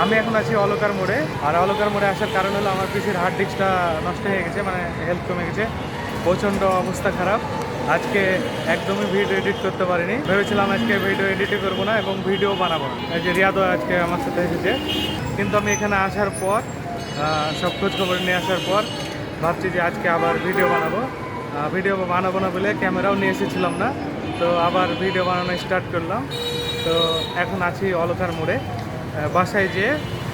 আমি এখন আছি অলকার মোড়ে, আর অলকার মোড়ে আসার কারণ হলো আমার পিসির হার্ড ডিস্কটা নষ্ট হয়ে গেছে, মানে হেলথ কমে গেছে, প্রচণ্ড অবস্থা খারাপ। আজকে একদমই ভিডিও এডিট করতে পারিনি, ভেবেছিলাম আজকে ভিডিও এডিটই করবো না এবং ভিডিও বানাবো না। এই যে রিয়াদও আজকে আমার সাথে এসেছে, কিন্তু আমি এখানে আসার পর সব খোঁজ খবর নিয়ে আসার পর ভাবছি যে আজকে আবার ভিডিও বানাবো। ভিডিও বানাবো না বলে ক্যামেরাও নিয়ে এসেছিলাম না, তো আবার ভিডিও বানানো স্টার্ট করলাম। তো এখন আছি অলকার মোড়ে, বাসায় যেয়ে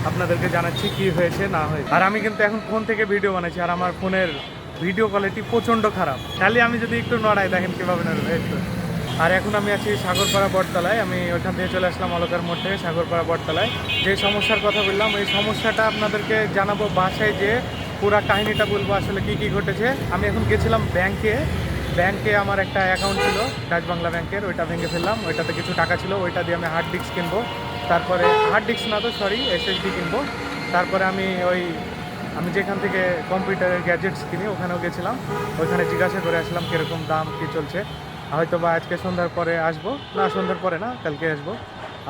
আপনাদেরকে জানাচ্ছি কি হয়েছে না হয়েছে। আর আমি কিন্তু এখন ফোন থেকে ভিডিও বানাচ্ছি, আর আমার ফোনের ভিডিও কোয়ালিটি প্রচণ্ড খারাপ। খালি আমি যদি একটু নড়াই দেখেন কীভাবে নড়বে একটু। আর এখন আমি আছি সাগরপাড়া বটতলায়, আমি ওইখান থেকে চলে আসলাম অলকার মোড় থেকে সাগরপাড়া বটতলায়। যে সমস্যার কথা বললাম এই সমস্যাটা আপনাদেরকে জানাবো বাসায় যেয়ে, পুরা কাহিনীটা বলবো আসলে কি কি ঘটেছে। আমি এখন গেছিলাম ব্যাংকে আমার একটা অ্যাকাউন্ট ছিল ডাচ বাংলা ব্যাংকের, ওইটা ভেঙে ফেললাম। ওইটাতে কিছু টাকা ছিল, ওইটা দিয়ে আমি হার্ড ডিস্ক কিনবো, তারপরে হার্ড ডিস্ক না তো সরি এসএসডি কিনবো। তারপরে আমি যেখান থেকে কম্পিউটারের গ্যাজেটস কিনি ওখানেও গেছিলাম, ওইখানে জিজ্ঞাসা করে আসলাম কীরকম দাম কী চলছে। হয়তো বা আজকে সন্ধ্যার পরে আসবো, না সন্ধ্যার পরে না কালকে আসবো।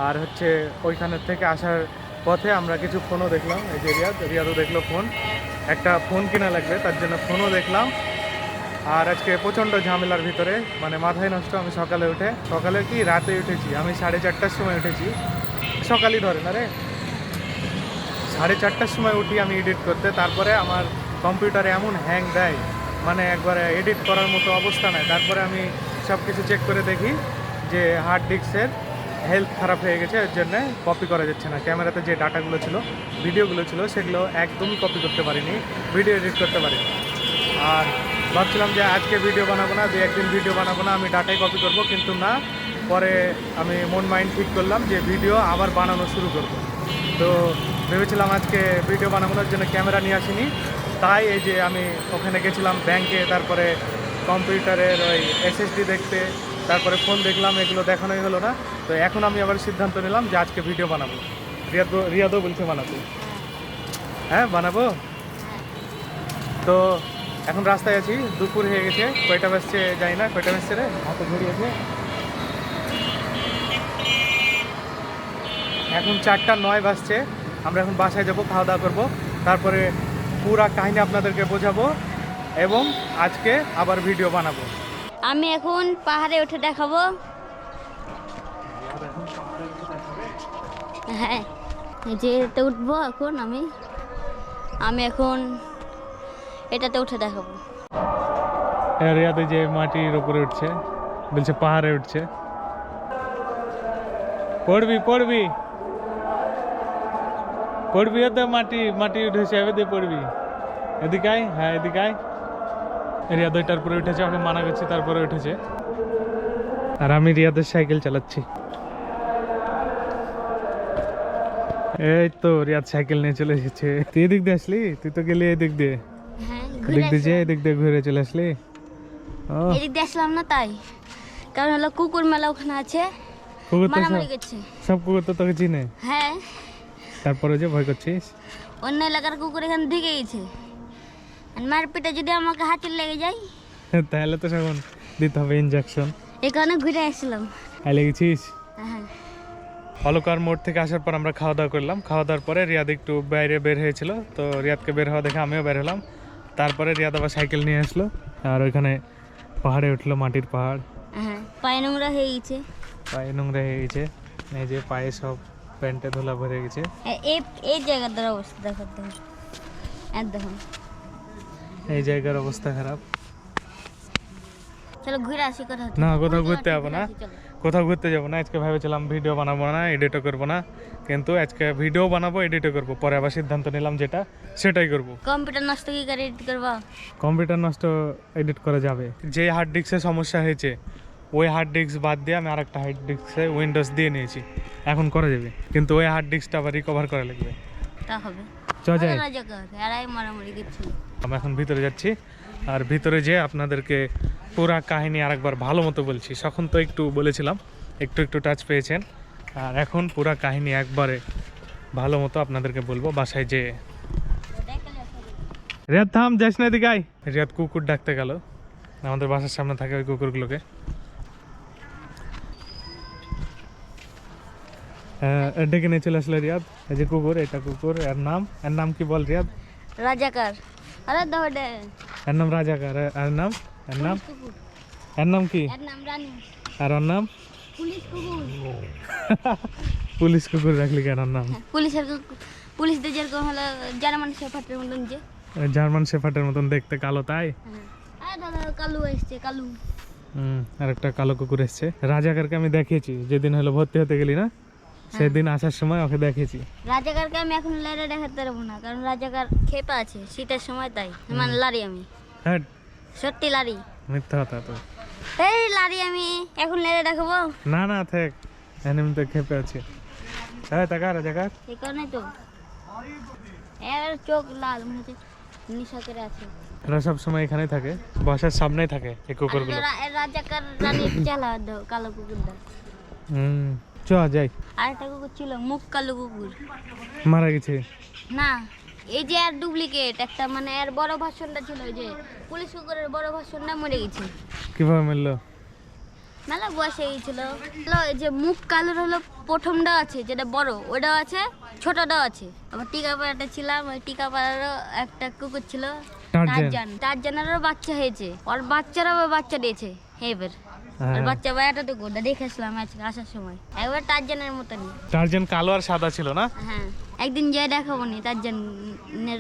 আর হচ্ছে ওইখানের থেকে আসার পথে আমরা কিছু ফোনও দেখলাম, এই যে রিয়াদও দেখলো ফোন, একটা ফোন কেনা লাগবে তার জন্য ফোনও দেখলাম। আর আজকে প্রচণ্ড ঝামেলার ভিতরে, মানে মাথায় নষ্ট। আমি সকালে কি রাতে উঠেছি, আমি 4:30টার সময় উঠেছি, সকালই ধরে না রে, 4:30টার সময় উঠি আমি এডিট করতে। তারপরে আমার কম্পিউটারে এমন হ্যাং দেয়, মানে একবারে এডিট করার মতো অবস্থা নাই। তারপরে আমি সব কিছু চেক করে দেখি যে হার্ড ডিস্কের হেলথ খারাপ হয়ে গেছে, এর জন্য কপি করা যাচ্ছে না। ক্যামেরাতে যে ডাটাগুলো ছিল, ভিডিওগুলো ছিল, সেগুলো একদমই কপি করতে পারিনি, ভিডিও এডিট করতে পারিনি। আর ভাবছিলাম যে আজকে ভিডিও বানাবো না, 2-1 দিন ভিডিও বানাবো না, আমি ডাটাই কপি করব, কিন্তু না। পরে আমি মন মাইন্ড ঠিক করলাম যে ভিডিও আবার বানানো শুরু করব। তো ভেবেছিলাম আজকে ভিডিও বানানোর জন্য ক্যামেরা নিয়ে আসিনি, তাই এই যে আমি ওখানে গেছিলাম ব্যাংকে, তারপরে কম্পিউটারের ওই এসএসডি দেখতে, তারপরে ফোন দেখলাম, এগুলো দেখানোই হলো না। তো এখন আমি আবার সিদ্ধান্ত নিলাম যে আজকে ভিডিও বানাবো। রিয়াদও বলছে বানাবো, হ্যাঁ বানাবো। তো এখন রাস্তায় আছি, দুপুর হয়ে গেছে, কয়টা বাজছে যাই না, কয়টা বাজছে রে হাতে ঘুরিয়েছে, এখন 4:09 বাজছে। আমরা এখন বাসায় যাব, খাওয়া দাওয়া করবো, তারপরে পুরা কাহিনী আপনাদেরকে বোঝাবো এবং আজকে আবার ভিডিও বানাবো। আমি এখন পাহাড়ে উঠে দেখাবো। হ্যাঁ যেতে উঠবো এখন আমি এখন এটাতে উঠে দেখাবো। রিয়াদে যে মাটির উপরে উঠছে, বলছে পাহাড়ে উঠছে। পড়বি তো, মাটি উঠেছে, এবার পড়বি। এদিকে আয়, হ্যাঁ এদিকে আয়। রিয়াদ ওইটার উপরে উঠেছে, ওকে মানা করছি, তারপরে উঠেছে। আর আমি রিয়াদের সাইকেল চালাচ্ছি। এই তো রিয়াদ সাইকেল নিয়ে চলে এসেছে। তুই এদিক দিয়ে আসলি, তুই তো গেলি এদিক দিয়ে, এদিক দিয়ে ঘুরে চলে আসলি। এদিক দিয়ে আসলাম না তাই, কারণ হলো কুকুর মেলা ওখানে আছে, মারামারি করছে। সব কুকুর তো তোকে চিনে। হ্যাঁ, তারপরে যে ভয় করছিস, অন্য এলাকার কুকুর এখানে ঢুকে গেছে, মারপিটে যদি আমাকে হাতে লেগে যায় তাহলে তো এখন দিতে হবে ইনজেকশন। এখানে ঘুরে আসলাম। লেগেছিস। হ্যাঁ, অলকার মোড় থেকে আসার পর আমরা খাওয়া দাওয়া করলাম। খাওয়া দাওয়ার পরে রিয়াদ একটু বাইরে বের হয়েছিল, তো রিয়াদকে বের হওয়া দেখে আমিও বের হলাম। তারপরে রিয়াদ আবার সাইকেল নিয়ে আসলো, আর ওইখানে পাহাড়ে উঠলো, মাটির পাহাড়। হ্যাঁ পায়ে নোংরা হয়ে গেছে, এই যে পায়ে সব প্যান্টে ধুলা ভরে গেছে। এই জায়গাটার অবস্থা দেখো, দেখুন এই জায়গার অবস্থা খারাপ। চলো ঘুরে আসি। না কোথাও ঘুরতে যাবো না, কোথাও ঘুরতে যাবো না। আজকে ভেবেছিলাম ভিডিও বানাবো না, এডিটও করবো না, কিন্তু আজকে ভিডিও বানাবো, এডিটও করবো। পরে আবার সিদ্ধান্ত নিলাম যেটা সেটাই করবো। কম্পিউটার নষ্ট কি করে এডিট করবো? কম্পিউটার নষ্ট এডিট করা যাবে। যে হার্ড ডিস্কের সমস্যা হয়েছে ওই হার্ড ডিস্ক বাদ দিয়ে আমি আরেকটা হার্ড ডিস্কে উইন্ডোজ দিয়ে নিয়েছি, এখন করা যাবে, কিন্তু ওই হার্ড ডিস্কটা আবার রিকভার করা লাগবে। তা হবে যাই, মারামারি করছি। আমরা এখন ভিতরে যাচ্ছি, আর ভিতরে যেয়ে আপনাদেরকে পুরা কাহিনী আরেকবার ভালো মতো বলছি। তখন তো একটু বলেছিলাম, একটু টাচ পেয়েছেন, আর এখন পুরা কাহিনী একবারে ভালো মতো আপনাদেরকে বলবো বাসায় যেয়ে। রিয়াদ থাম, যাস না এদিকে আয়। রিয়াদ কুকুর ডাকতে গেল, আমাদের বাসার সামনে থাকে ওই কুকুরগুলোকে। ডেকে নিয়ে চলে আসলো রিয়াদ। এই যে কুকুর, এটা কুকুর। এর নাম কি বল রিয়াদ? রাজাকার। আরে দাও দে। এর নাম রাজাকার। এর নাম কুকুর। এর নাম কি? এর নাম রানী। আর ওর নাম? পুলিশ কুকুর। পুলিশ কুকুর রাখলি কেন নাম? পুলিশদের যেরকম হলো জার্মান শেফার্ডের মতন যে। জার্মান শেফার্ডের মতন দেখতে, কালো তাই? হ্যাঁ দাদা কালু এসছে, কালু। আর একটা কালো কুকুর এসছে। রাজাকারকে আমি দেখিয়েছি যেদিন হলো ভর্তি হতে গেলি না, সেদিন আসার সময় ওকে দেখিয়েছি। রাজাকারকে আমি এখন লাইরে দেখাতে পারবো না, কারণ রাজাকার খেপা আছে শীতের সময়, তাই মানে লারি আমি। হ্যাঁ সত্যি লারি, মিথ্যা কথা তো। এই লারি আমি এখন লাইরে দেখাবো না থাক, এমনি তো খেপে আছে। হ্যাঁ টাকা রাজাকার এই কারণে তো এর চোখ লাল, মনে হচ্ছে নিশা করে আছে। এরা সব সময় এখানেই থাকে, বাসার সামনেই থাকে এই কুকুরগুলো। রাজাকার রানীর চালা দাও, কালো কুকুর দাও। চ যাই। আরেকটা কুকুর ছিল মুখ কালো কুকুর, মারা গেছে না এই যে আর ডুপ্লিকেট একটা, মানে এর বড় ভাষণটা ছিল, ওই যে পুলিশ কুকুরের বড় ভাষণটা মরে গেছে। কিভাবে মিললো? মেলা বয়স হয়ে গেছিল। এই যে মুখ কালোর হলো প্রথমটা আছে, যেটা বড় ওটাও আছে, ছোটটাও আছে। আবার টিকাপাড়াটা ছিলাম, ওই টিকাপাড়ারও একটা কুকুর ছিল টারজানেরও বাচ্চা হয়েছে, ওর বাচ্চারাও বাচ্চা দিয়েছে এবার। আর বাচ্চা বায়াটা তো গোটা দেখেছিলাম আজকে আসার সময়, একবার টারজানের মতনই। টারজান কালো আর সাদা ছিল না? হ্যাঁ একদিন যাই দেখাবো নি টারজানের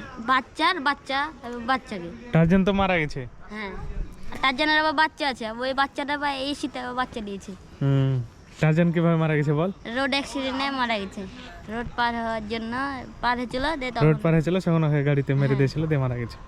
বাচ্চাকে। টারজান তো মারা গেছে। হ্যাঁ টারজানের আবার বাচ্চা আছে, ওই বাচ্চাটা বা এই শীতে বাচ্চা দিয়েছে। টারজান কিভাবে মারা গেছে বল? রোড অ্যাক্সিডেন্টে মারা গেছে। রোড পার হওয়ার জন্য পার হয়েছিল, রোড পার হয়েছিল, সেখানে গাড়িতে মেরে দিয়েছিল, দিয়ে মারা গেছে।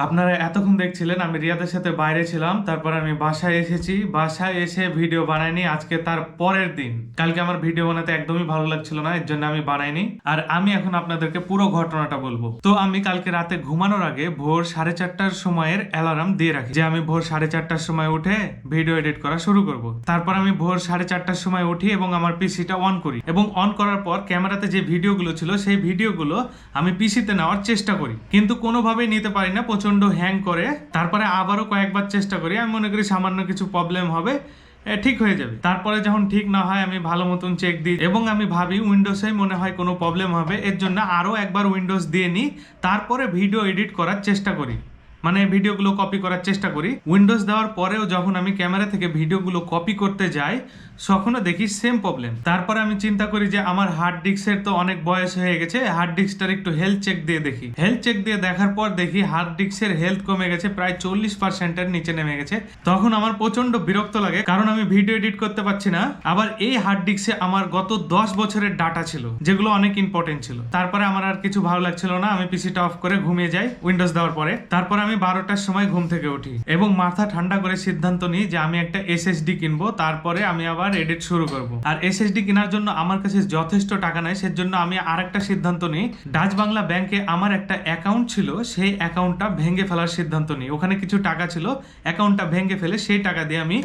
আপনারা এতক্ষণ দেখছিলেন আমি রিয়াদের সাথে বাইরে ছিলাম, তারপর আমি বাসায় এসেছি। বাসায় এসে ভিডিও বানাইনি আজকে তার পরের দিন। কালকে আমার ভিডিও বানাতে একদমই ভালো লাগছিল না, এর জন্য আমি বানাইনি। আর আমি এখন আপনাদেরকে পুরো ঘটনাটা বলবো। তো আমি কালকে রাতে ঘুমানোর আগে ভোর 4:30টার সময়ের অ্যালার্ম দিয়ে রাখি, যে আমি ভোর 4:30টার সময় উঠে ভিডিও এডিট করা শুরু করব। তারপর আমি ভোর 4:30টার সময় উঠি এবং আমার পিসিটা অন করি, এবং অন করার পর ক্যামেরাতে যে ভিডিওগুলো ছিল সেই ভিডিওগুলো আমি পিসিতে নেওয়ার চেষ্টা করি, কিন্তু কোনোভাবেই নিতে পারি না, প্রচন্ড হ্যাং করে। তারপরে আবারও কয়েকবার চেষ্টা করি, আমি মনে করি সামান্য কিছু প্রবলেম হবে, ঠিক হয়ে যাবে। তারপরে যখন ঠিক না হয় আমি ভালো মতন চেক দিই, এবং আমি ভাবি উইন্ডোজে মনে হয় কোনো প্রবলেম হবে, এর জন্য আরও একবার উইন্ডোজ দিয়ে নিই, তারপরে ভিডিও এডিট করার চেষ্টা করি, মানে ভিডিওগুলো কপি করার চেষ্টা করি। উইন্ডোজ দেওয়ার পরেও যখন আমি ক্যামেরা থেকে ভিডিওগুলো কপি করতে যাই, তখনও দেখি সেম প্রবলেম। তারপরে আমি চিন্তা করি যে আমার হার্ড ডিস্কের তো অনেক বয়স হয়ে গেছে, হার্ড ডিস্কটার একটু হেলথ চেক দিয়ে দেখি। হেলথ চেক দিয়ে দেখার পর দেখি হার্ড ডিস্কের হেলথ কমে গেছে, প্রায় 40%-এর নিচে নেমে গেছে। তখন আমার প্রচন্ড বিরক্ত লাগে, কারণ আমি ভিডিও এডিট করতে পারছি না। আবার এই হার্ড ডিস্কে আমার গত 10 বছরের ডাটা ছিল, যেগুলো অনেক ইম্পর্টেন্ট ছিল। তারপরে আমার আর কিছু ভালো লাগছিল না, আমি পিসিটা অফ করে ঘুমিয়ে যাই উইন্ডোজ দেওয়ার পরে। তারপর আমি 12টার সময় ঘুম থেকে উঠি এবং মাথা ঠান্ডা করে সিদ্ধান্ত নিই যে আমি একটা এসএসডি কিনবো, তারপরে আমি আবার এডিট শুরু করব। আর এসএসডি কেনার জন্য আমার কাছে যথেষ্ট টাকা নাই, সেজন্য আমি আরেকটা সিদ্ধান্ত নিই। ডাচ বাংলা ব্যাংকে আমার একটা অ্যাকাউন্ট ছিল, সেই অ্যাকাউন্টটা ভেঙে ফেলার সিদ্ধান্ত নিই। ওখানে কিছু টাকা ছিল, অ্যাকাউন্টটা ভেঙে ফেলে সেই টাকা দিয়ে আমি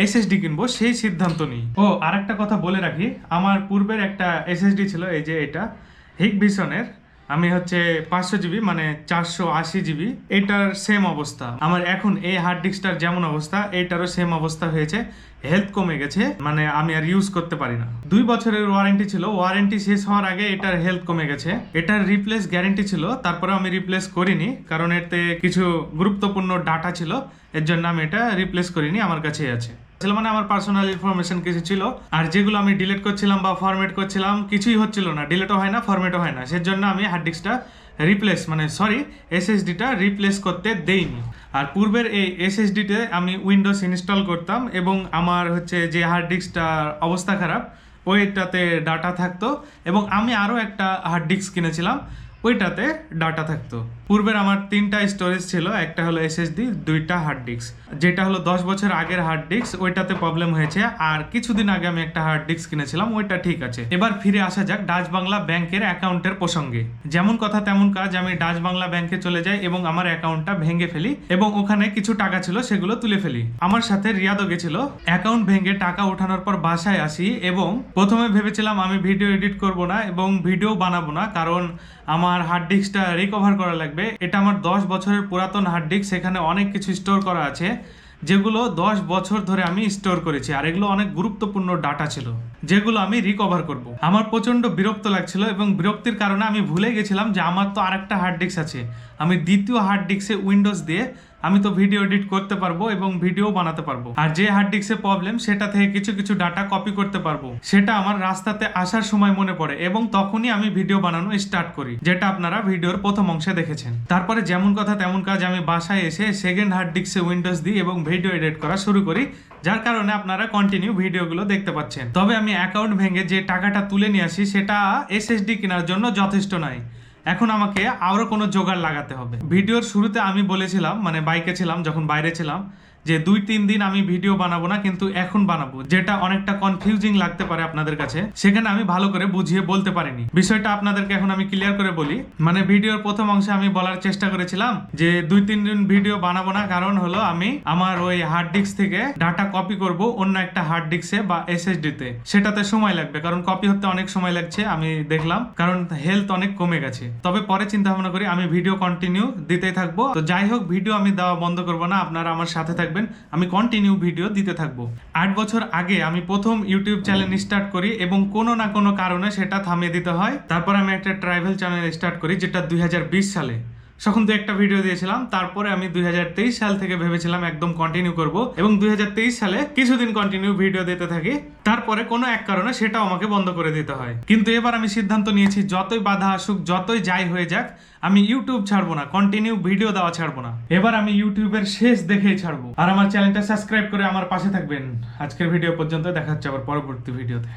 এসএসডি কিনবো, সেই সিদ্ধান্ত নিই। ও আরেকটা কথা বলে রাখি, আমার পূর্বের একটা এসএসডি ছিল, এই যে এটা হিগভিশনের, আমি হচ্ছে 500 জিবি মানে 480 জিবি, এটার সেম অবস্থা। আমার এখন এই হার্ড ডিস্কটার যেমন অবস্থা, এইটারও সেম অবস্থা হয়েছে, হেলথ কমে গেছে, মানে আমি আর ইউজ করতে পারি না। 2 বছরের ওয়ারেন্টি ছিল, ওয়ারেন্টি শেষ হওয়ার আগে এটার হেলথ কমে গেছে। এটার রিপ্লেস গ্যারেন্টি ছিল, তারপরে আমি রিপ্লেস করিনি, কারণ এতে কিছু গুরুত্বপূর্ণ ডাটা ছিল, এর জন্য আমি এটা রিপ্লেস করিনি, আমার কাছেই আছে। মানে আমার পার্সোনাল ইনফরমেশন কিছু ছিল, আর যেগুলো আমি ডিলিট করছিলাম বা ফরম্যাট করছিলাম কিছুই হচ্ছিল না, ডিলিটও হয় না, ফরম্যাটও হয় না, সেজন্য আমি হার্ড ডিস্কটা এসএসডিটা রিপ্লেস করতে দেইনি। আর পূর্বের এই এসএসডিতে আমি উইন্ডোজ ইনস্টল করতাম, এবং আমার হচ্ছে যে হার্ড ডিস্কটার অবস্থা খারাপ ওইটাতে ডাটা থাকতো, এবং আমি আরও একটা হার্ড ডিস্ক কিনেছিলাম, ওইটাতে ডাটা থাকতো। পূর্বের আমার 3টা স্টোরেজ ছিল, একটা হলো এসএসডি, 2টা হার্ড ডিস্ক। যেটা হলো 10 বছর আগের হার্ড ডিস্ক, ওইটাতে প্রবলেম হয়েছে। আর কিছুদিন আগে আমি একটা হার্ড ডিস্ক কিনেছিলাম, ওইটা ঠিক আছে। এবার ফিরে আসা যাক ডাচ বাংলা ব্যাংকের অ্যাকাউন্টের প্রসঙ্গে। যেমন কথা তেমন কাজ, আমি ডাচ বাংলা ব্যাংকে চলে যাই এবং আমার অ্যাকাউন্টটা ভেঙে ফেলি, এবং ওখানে কিছু টাকা ছিল সেগুলো তুলে ফেলি। আমার সাথে রিয়াদও গেছিল। অ্যাকাউন্ট ভেঙে টাকা ওঠানোর পর বাসায় আসি, এবং প্রথমে ভেবেছিলাম আমি ভিডিও এডিট করব না এবং ভিডিও বানাবো না, কারণ আমার হার্ড ডিস্কটা রিকভার করা লাগবে। এটা আমার 10 বছরের পুরাতন হার্ড ডিস্ক, সেখানে অনেক কিছু স্টোর করা আছে, যেগুলো 10 বছর ধরে আমি স্টোর করেছি, আর এগুলো অনেক গুরুত্বপূর্ণ ডাটা ছিল যেগুলো আমি রিকভার করব। আমার প্রচন্ড বিরক্ত লাগছিল এবং বিরক্তির কারণে আমি ভুলে গেছিলাম যে আমার তো আরেকটা হার্ড ডিস্ক আছে। আমি দ্বিতীয় হার্ড ডিস্কে উইন্ডোজ দিয়ে আমি তো ভিডিও এডিট করতে পারবো এবং ভিডিও বানাতে পারবো, আর যে হার্ড ডিস্কে প্রবলেম সেটা থেকে কিছু কিছু ডাটা কপি করতে পারবো। সেটা আমার রাস্তাতে আসার সময় মনে পড়ে এবং তখনই আমি ভিডিও বানানো স্টার্ট করি, যেটা আপনারা ভিডিওর প্রথম অংশে দেখেছেন। তারপরে যেমন কথা তেমন কাজ, আমি বাসায় এসে সেকেন্ড হার্ড ডিস্কে উইন্ডোজ দিই এবং ভিডিও এডিট করা শুরু করি, যার কারণে আপনারা কন্টিনিউ ভিডিওগুলো দেখতে পাচ্ছেন। তবে আমি অ্যাকাউন্ট ভেঙে যে টাকাটা তুলে নিয়ে আসি সেটা এসএসডি কেনার জন্য যথেষ্ট নয়। এখন আমাকে আরো কোনো জোগাড় লাগাতে হবে। ভিডিওর শুরুতে আমি বলেছিলাম, মানে বাইকে ছিলাম যখন বাইরে ছিলাম, যে 2-3 দিন আমি ভিডিও বানাবো না, কিন্তু এখন বানাবো, যেটা অনেকটা কনফিউজিং লাগতে পারে আপনাদের কাছে। সেখানে আমি ভালো করে বুঝিয়ে বলতে পারিনি বিষয়টা, আপনাদেরকে এখন আমি ক্লিয়ার করে বলি। মানে ভিডিওর প্রথম অংশে আমি বলার চেষ্টা করেছিলাম যে 2-3 দিন ভিডিও বানাবো না, কারণ হলো আমি আমার ওই হার্ড ডিস্ক থেকে ডাটা কপি করব অন্য একটা হার্ড ডিস্কে বা এসএসডি তে। সেটাতে সময় লাগবে, কারণ কপি হতে অনেক সময় লাগছে আমি দেখলাম, কারণ হেলথ অনেক কমে গেছে। তবে পরে চিন্তা ভাবনা করি আমি ভিডিও কন্টিনিউ দিতেই থাকবো। তো যাই হোক, ভিডিও আমি দেওয়া বন্ধ করবো না, আপনারা আমার সাথে থাকবেন, আমি কন্টিনিউ ভিডিও দিতে থাকবো। 8 বছর আগে আমি প্রথম ইউটিউব চ্যানেল স্টার্ট করি এবং কোনো না কোনো কারণে সেটা থামিয়ে দিতে হয়। তারপর আমি একটা ট্রাভেল চ্যানেল স্টার্ট করি, যেটা 2020 সালে, তখন তো একটা ভিডিও দিয়েছিলাম। তারপরে আমি 2023 সাল থেকে ভেবেছিলাম একদম কন্টিনিউ করব এবং 2023 সালে কিছুদিন কন্টিনিউ ভিডিও দিতে থাকি। তারপরে কোনো এক কারণে সেটাও আমাকে বন্ধ করে দিতে হয়। কিন্তু এবার আমি সিদ্ধান্ত নিয়েছি, যতই বাধা আসুক, যতই যাই হয়ে যাক, আমি ইউটিউব ছাড়বো না, কন্টিনিউ ভিডিও দেওয়া ছাড়বো না। এবার আমি ইউটিউবের শেষ দেখেই ছাড়বো। আর আমার চ্যানেলটা সাবস্ক্রাইব করে আমার পাশে থাকবেন। আজকের ভিডিও পর্যন্ত, দেখা হচ্ছে আবার পরবর্তী ভিডিওতে।